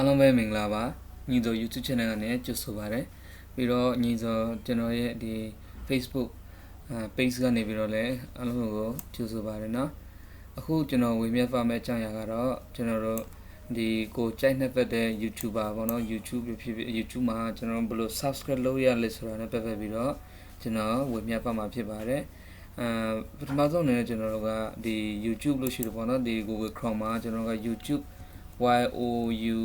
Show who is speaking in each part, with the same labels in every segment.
Speaker 1: အားလုံးပဲမင်္ဂလာပါညီတို့ YouTube channel ကနေကြိုဆိုပါရစေပြီးတော့ညီတို့ကျွန်တော်ရဲ့ဒီ Facebook page ကနေပြီးတော့လည်းအားလုံးကိုကြိုဆိုပါရစေเนาะအခုကျွန်တော်ဝေမျက်ဖတ်မဲ့အကြောင်းအရာကတော့ကျွန်တော်တို့ဒီကိုကြိုက်နှစ်ပတ်တဲ့ YouTuber ပေါ့နော် YouTube ဖြစ်ဖြစ် YouTube မှာကျွန်တော်ဘယ်လို subscribe လုပ်ရလဲဆိုတာနဲ့ပတ်သက်ပြီးတော့ကျွန်တော်ဝေမျက်ဖတ်မှာဖြစ်ပါတယ်ပထမဆုံးအနေနဲ့ကျွန်တော်တို့ကဒီ YouTube လို့ရှိတယ်ပေါ့နော်ဒီ Google Chrome မှာကျွန်တော်က YouTube YOU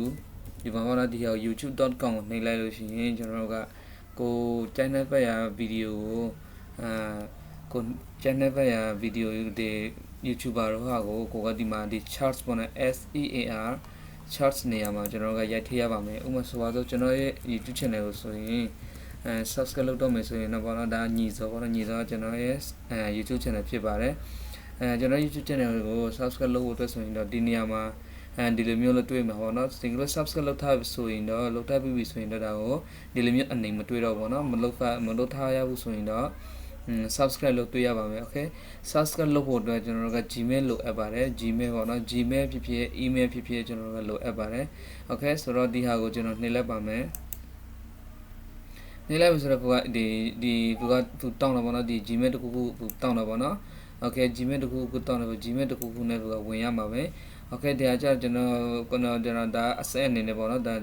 Speaker 1: ဒီမှာတော့ဒီ youtube.com ကိုနှိပ်လိုက်လို့ရှိရင်ကျွန်တော်တို့ကကို channel ဖတ်ရဗီဒီယိုကို channel ဖတ်ရဗီဒီယိုဒီ YouTuber တို့ဟာကိုကဒီမှာဒီ charts ပေါ့နော် SEAR charts နေရာမှာကျွန်တော်တို့ကရိုက်ထည့်ရပါမယ်ဥပမာဆိုပါတော့ကျွန်တော်ရဲ့ YouTube channel ကိုဆိုရင်subscribe လုပ်တော့မယ်ဆိုရင်တော့ပေါ့နော်ဒါညီစောပေါ့နော်ညီစောကျွန်တော်ရဲ့ YouTube channel ဖြစ်ပါတယ်ကျွန်တော် YouTube channel ကို subscribe လုပ်ဖို့အတွက်ဆိုရင်တော့ဒီနေရာမှာဒီလိုမျိုးလို့တွေ့မှာပေါ့နော်ဒီလို subscribe လုပ်ထားဆိုရင်တော့လုပ်ထားပြီးဆိုရင်တော့ဒါကိုဒီလိုမျိုးအနေမတွေ့တော့ပေါ့နော်မလုပ်ထားရဘူးဆိုရင်တော့subscribe လုပ်တွေ့ရပါမယ် okay subscribe လုပ်ဖို့အတွက်ကျွန်တော်တို့က Gmail လိုအပ်ပါတယ် Gmail ပေါ့နော် Gmail ဖြစ်ဖြစ် email ဖြစ်ဖြစ်ကျွန်တော်တို့ကလိုအပ်ပါတယ် okay ဆိုတော့ဒီဟာကိုကျွန်တော်နှိပ်လိုက်ပါမယ်နှိပ်လိုက်ပြီဆိုတော့သူတောင်းတော့ပေါ့နော်ဒီ Gmail တခုခုတောင်းတော့ပေါ့နော် okay Gmail တခုခုတောင်းတော့ Gmail တခုခုနဲ့ဝင်ရမှာပဲokay ဒါကြကျွန်တော်ဒါအဆက်အနေနဲ့ပေါ့နော်ဒါ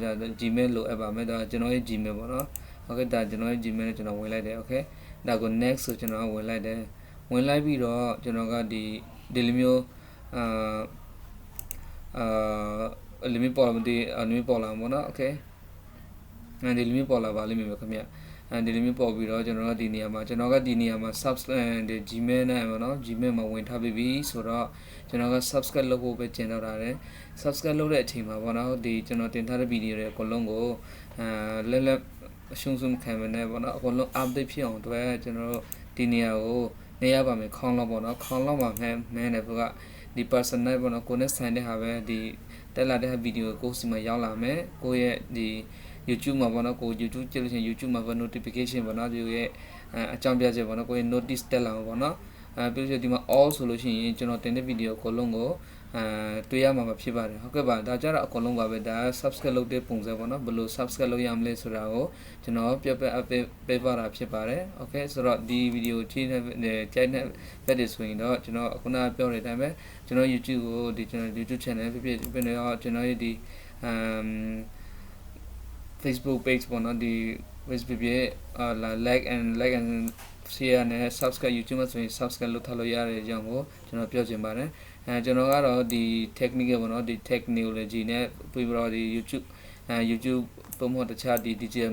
Speaker 1: Gmail လိုအပ်ပါမယ်ဒါကျွန်တော်ရဲ့ Gmail ပေါ့နော် okay ဒါကျွန်တော်ရဲ့ Gmail နဲ့ကျွန်တော်ဝင်လိုက်တယ် okay ဒါကို next ဆိုကျွန်တော်ဝင်လိုက်တယ်ဝင်လိုက်ပြီးတော့ကျွန်တော်ကဒီလိုမျိုးlimit ပေါ်လာမသိlimit ပေါ်လာမှာပေါ့နော် okay ဒီ limit ပေါ်လာပါလိမ့်မယ်ခင်ဗျဒီလိုမျိုးပေါ်ပြီးတော့ကျွန်တော်ကဒီနေရာမှာ subscribe ဒီ Gmail နဲ့ပေါ့နော် Gmail မှာဝင်ထားပြီးပြီဆိုတော့ကျွန်တော်က subscribe လုပ်ဖို့ပဲကျန်တော့တာတယ် subscribe လုပ်တဲ့အချိန်မှာပေါ့နော်ဒီကျွန်တော်တင်ထားတဲ့ဗီဒီယိုတွေအကုန်လုံးကိုလက်အရှုံးဆုံးခံမနေပေါ့နော်အကုန်လုံး update ဖြစ်အောင်အတွက်ကျွန်တော်တို့ဒီနေရာကိုနေရပါမယ်ခေါင်းလောက်ပေါ့နော်ခေါင်းလောက်မှာမှန်းတယ်ဘုကဒီ personal ပေါ့နော်ကိုနဲ့ဆိုင်တဲ့ဟာပဲဒီတက်လာတဲ့ဗီဒီယိုကိုစီမှာရောက်လာမယ်ကိုရဲ့ဒီ YouTube မှာပေါ့နော်ကို YouTube ကြည့်လို့ရှိရင် YouTube မှာပဲ notification ပေါ့နော်ဒီရဲ့အကြောင်းပြချက်ပေါ့နော်ကိုရဲ့ notice တက်လာမှာပေါ့နော်ပြီးလို့ဒီမှာ all ဆိုလို့ရှိရင်ကျွန်တော်တင်တဲ့ဗီဒီယိုအကုန်လုံးကိုတွေ့ရမှာဖြစ်ပါတယ်ဟုတ်ကဲ့ပါဒါကြတော့အကုန်လုံးပါပဲဒါ subscribe လုပ်တဲ့ပုံစံပေါ့နော်ဘယ်လို subscribe လုပ်ရမလဲဆိုတာကိုကျွန်တော်ပြပြပေးပါတာဖြစ်ပါတယ် okay ဆိုတော့ဒီဗီဒီယိုကြည့်တဲ့ကြိုက်တဲ့ဖက်တွေဆိုရင်တော့ကျွန်တော်ခုနပြောတဲ့အတိုင်းပဲကျွန်တော် YouTube ကိုဒီကျွန်တော် YouTube channel ဖြစ်နေတော့ကျွန်တော်ရဲ့ဒီFacebook page ပေါ့နော်ဒီ Facebook ရဲ့ like and share နဲ့ subscribe YouTube မှာဆိုရင် subscribe လုပ်ထားလို့ရတဲ့အကြောင်းကိုကျွန်တော်ပြောချင်ပါတယ်ကျွန်တော်ကတော့ဒီ technique ပေါ့နော်ဒီ technology နဲ့ပြီးတော့ဒီ YouTube ပုံမှန်တခြားဒီ digital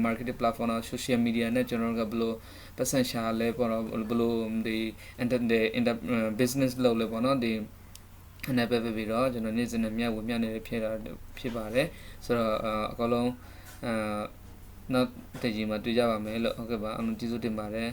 Speaker 1: marketing platform social media နဲ့ကျွန်တော်ကဘယ်လိုပတ်စံရှာလဲပေါ့နော်ဘယ်လိုဒီ business လုပ်လဲပေါ့နော်ဒီနဲ့ပဲပြီးတော့ကျွန်တော်နေ့စဉ်နဲ့မြတ်ဝင်မြတ်နေဖြစ်ပါတယ်ဆိုတော့အကောလုံးနောက်တကြိမ်မှာတွေ့ကြပါမယ်လို့ဟုတ်ကဲ့ပါအမှန်ကျေးဇူးတင်ပါတယ်